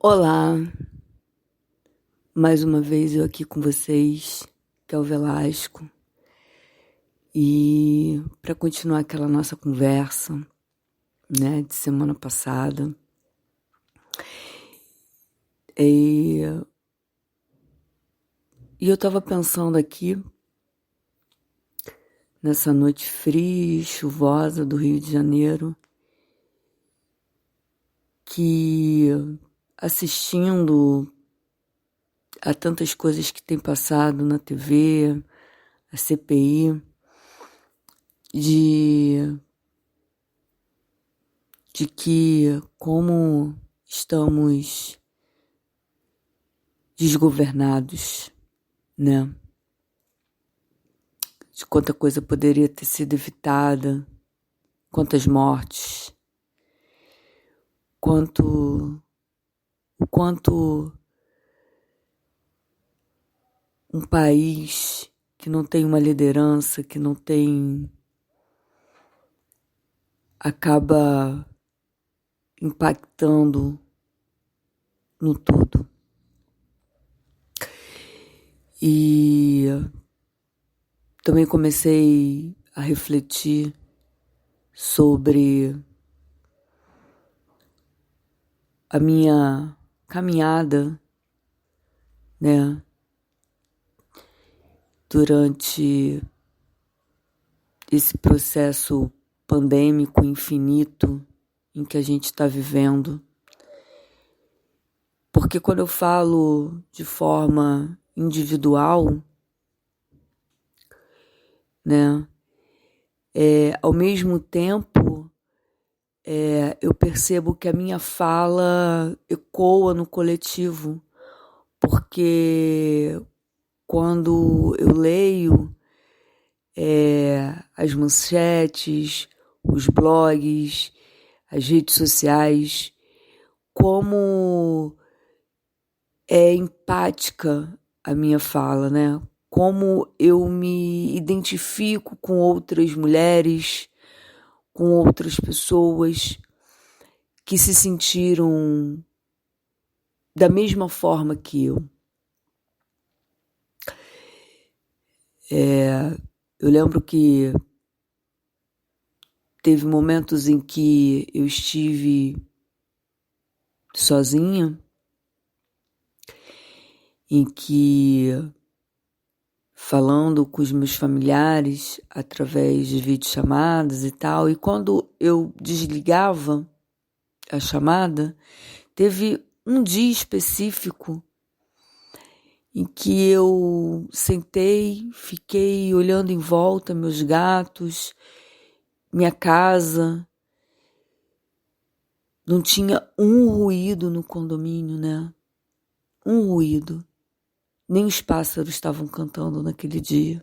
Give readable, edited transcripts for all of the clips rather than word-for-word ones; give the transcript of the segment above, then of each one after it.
Olá, mais uma vez eu aqui com vocês, que é o Velasco, e para continuar aquela nossa conversa, né, de semana passada, e eu estava pensando aqui, nessa noite fria e chuvosa do Rio de Janeiro, que assistindo a tantas coisas que tem passado na TV, a CPI, de que como estamos desgovernados, né? De quanta coisa poderia ter sido evitada, quantas mortes, o quanto um país que não tem uma liderança, que não tem, acaba impactando no todo. E também comecei a refletir sobre a minha caminhada, né, durante esse processo pandêmico infinito em que a gente está vivendo. Porque quando eu falo de forma individual, né, ao mesmo tempo, eu percebo que a minha fala ecoa no coletivo, porque quando eu leio as manchetes, os blogs, as redes sociais, como é empática a minha fala, né? Como eu me identifico com outras mulheres, com outras pessoas que se sentiram da mesma forma que eu. Eu lembro que teve momentos em que eu estive sozinha, em que falando com os meus familiares através de videochamadas e tal, e quando eu desligava a chamada, teve um dia específico em que eu sentei, fiquei olhando em volta meus gatos, minha casa. Não tinha um ruído no condomínio, né? Um ruído. Nem os pássaros estavam cantando naquele dia.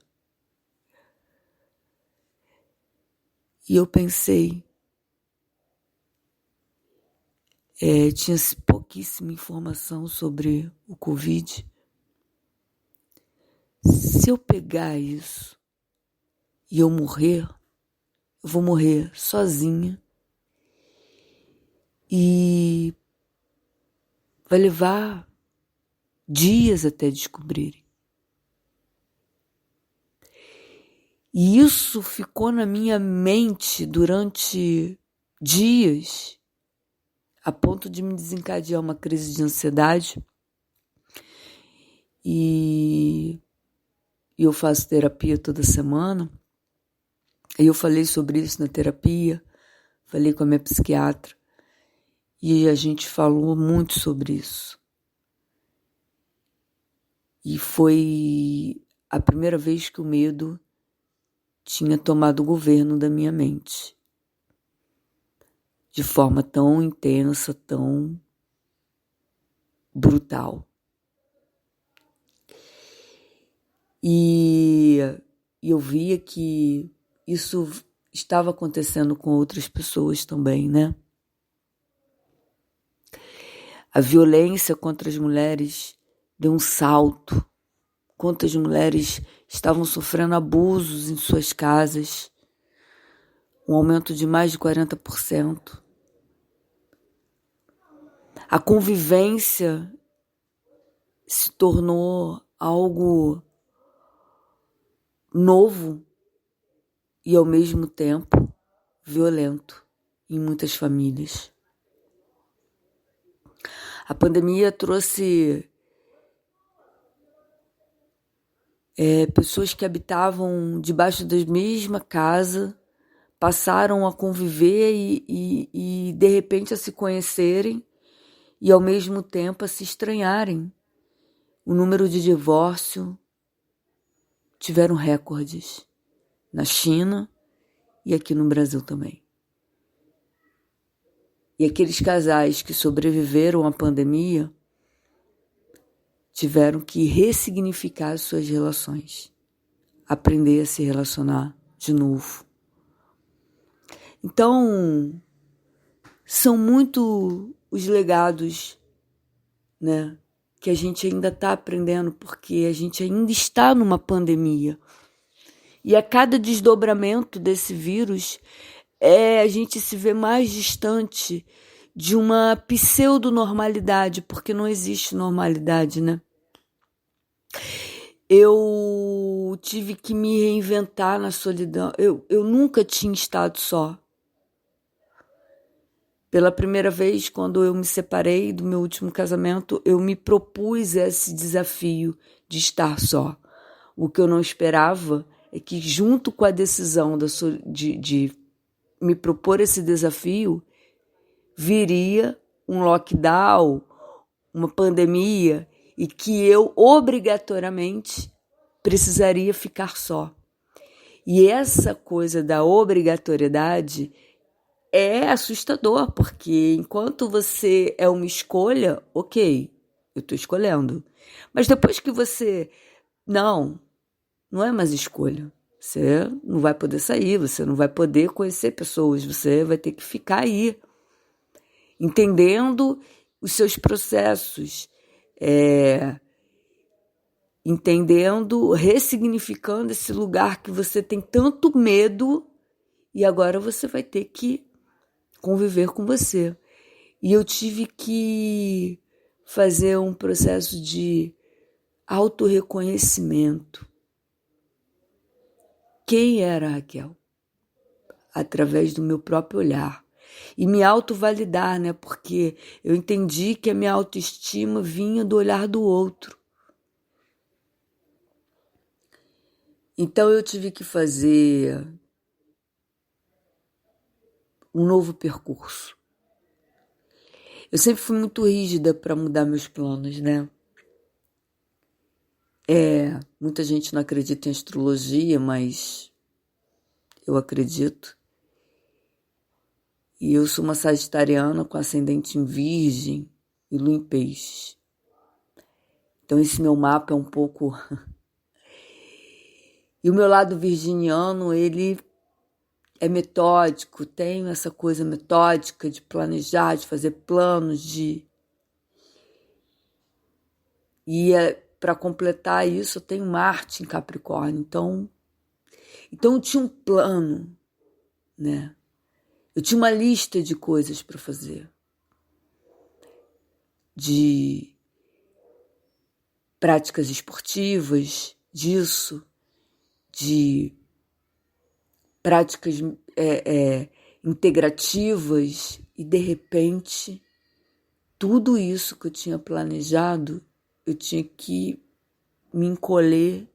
E eu pensei, tinha pouquíssima informação sobre o Covid. Se eu pegar isso e eu morrer, eu vou morrer sozinha e vai levar dias até descobrirem. E isso ficou na minha mente durante dias, a ponto de me desencadear uma crise de ansiedade. E eu faço terapia toda semana. E eu falei sobre isso na terapia, falei com a minha psiquiatra. E a gente falou muito sobre isso. E foi a primeira vez que o medo tinha tomado o governo da minha mente. De forma tão intensa, tão brutal. E eu via que isso estava acontecendo com outras pessoas também, né? A violência contra as mulheres deu um salto. Quantas mulheres estavam sofrendo abusos em suas casas, um aumento de mais de 40%. A convivência se tornou algo novo e, ao mesmo tempo, violento em muitas famílias. A pandemia trouxe pessoas que habitavam debaixo da mesma casa, passaram a conviver e de repente a se conhecerem e ao mesmo tempo a se estranharem. O número de divórcio tiveram recordes na China e aqui no Brasil também. E aqueles casais que sobreviveram à pandemia tiveram que ressignificar suas relações, aprender a se relacionar de novo. Então, são muito os legados, né, que a gente ainda está aprendendo, porque a gente ainda está numa pandemia. E a cada desdobramento desse vírus, a gente se vê mais distante de uma pseudo-normalidade, porque não existe normalidade, né? Eu tive que me reinventar na solidão. Eu nunca tinha estado só. Pela primeira vez, quando eu me separei do meu último casamento, eu me propus esse desafio de estar só. O que eu não esperava é que, junto com a decisão de me propor esse desafio, viria um lockdown, uma pandemia, e que eu obrigatoriamente precisaria ficar só. E essa coisa da obrigatoriedade é assustador, porque enquanto você é uma escolha, ok, eu estou escolhendo. Mas depois que você... Não é mais escolha. Você não vai poder sair, você não vai poder conhecer pessoas, você vai ter que ficar aí, entendendo os seus processos, entendendo, ressignificando esse lugar que você tem tanto medo e agora você vai ter que conviver com você. E eu tive que fazer um processo de autorreconhecimento. Quem era a Raquel? Através do meu próprio olhar. E me autovalidar, né? Porque eu entendi que a minha autoestima vinha do olhar do outro. Então eu tive que fazer um novo percurso. Eu sempre fui muito rígida para mudar meus planos, né? Muita gente não acredita em astrologia, mas eu acredito. E eu sou uma sagitariana com ascendente em Virgem e lua em Peixes. Então esse meu mapa é um pouco... E o meu lado virginiano, ele é metódico, tenho essa coisa metódica de planejar, de fazer planos, E para completar isso, eu tenho Marte em Capricórnio. Então eu tinha um plano, né? Eu tinha uma lista de coisas para fazer. De práticas esportivas, de práticas integrativas, e de repente tudo isso que eu tinha planejado, eu tinha que me encolher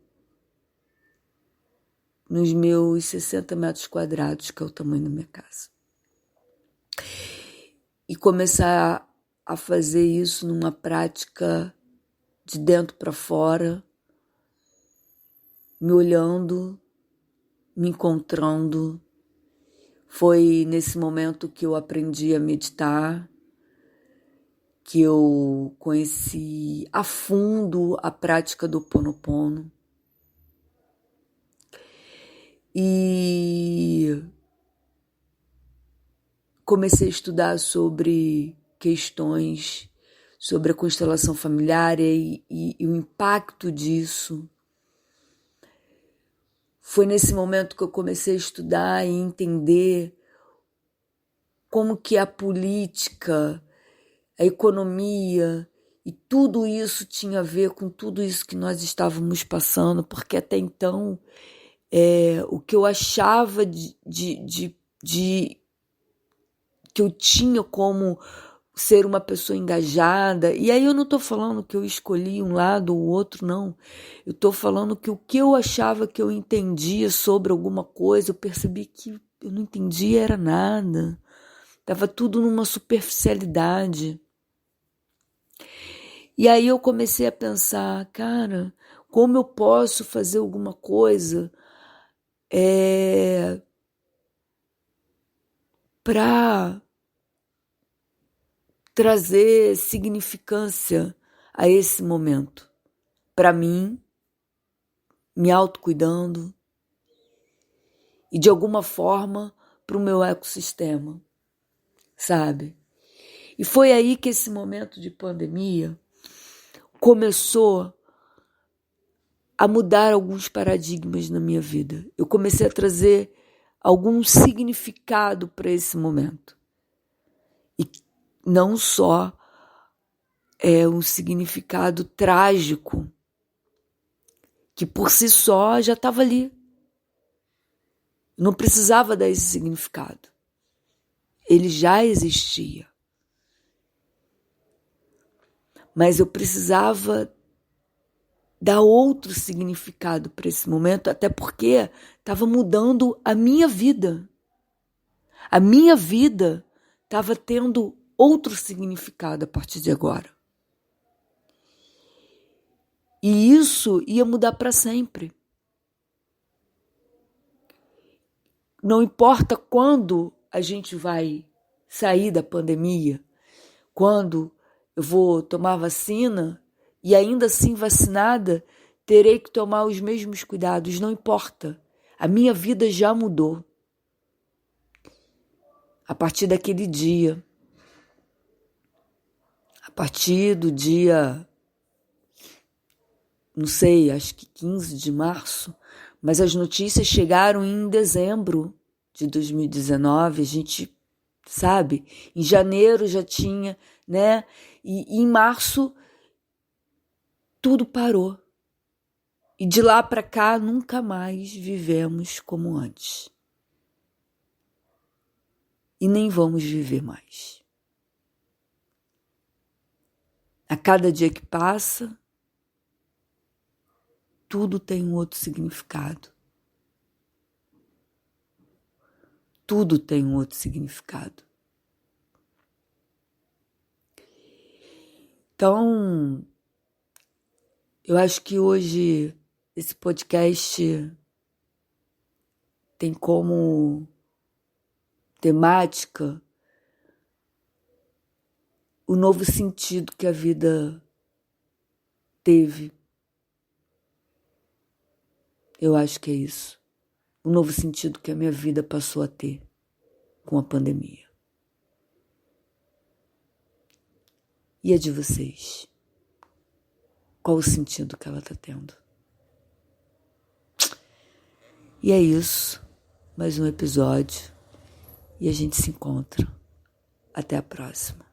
nos meus 60 metros quadrados, que é o tamanho da minha casa, e começar a fazer isso numa prática de dentro para fora, me olhando, me encontrando. Foi nesse momento que eu aprendi a meditar, que eu conheci a fundo a prática do Ho'oponopono. E comecei a estudar sobre questões, sobre a constelação familiar e o impacto disso. Foi nesse momento que eu comecei a estudar e entender como que a política a economia, e tudo isso tinha a ver com tudo isso que nós estávamos passando, porque até então o que eu achava de que eu tinha como ser uma pessoa engajada, e aí eu não estou falando que eu escolhi um lado ou outro, não. Eu estou falando que o que eu achava que eu entendia sobre alguma coisa, eu percebi que eu não entendia era nada. Estava tudo numa superficialidade. E aí eu comecei a pensar, cara, como eu posso fazer alguma coisa para trazer significância a esse momento. Para mim, me autocuidando e de alguma forma para o meu ecossistema, sabe? E foi aí que esse momento de pandemia começou a mudar alguns paradigmas na minha vida. Eu comecei a trazer algum significado para esse momento. E não só um significado trágico, que por si só já estava ali. Não precisava dar esse significado. Ele já existia. Mas eu precisava dar outro significado para esse momento, até porque estava mudando a minha vida. A minha vida estava tendo outro significado a partir de agora. E isso ia mudar para sempre. Não importa quando a gente vai sair da pandemia, quando eu vou tomar vacina e ainda assim vacinada, terei que tomar os mesmos cuidados, não importa. A minha vida já mudou. A partir daquele dia. A partir do dia, não sei, acho que 15 de março, mas as notícias chegaram em dezembro de 2019, a gente sabe, em janeiro já tinha, né? E em março tudo parou. E de lá para cá nunca mais vivemos como antes. E nem vamos viver mais. A cada dia que passa, tudo tem um outro significado. Tudo tem um outro significado. Então, eu acho que hoje esse podcast tem como temática o novo sentido que a vida teve. Eu acho que é isso. O novo sentido que a minha vida passou a ter com a pandemia. E a de vocês? Qual o sentido que ela está tendo? E é isso. Mais um episódio. E a gente se encontra. Até a próxima.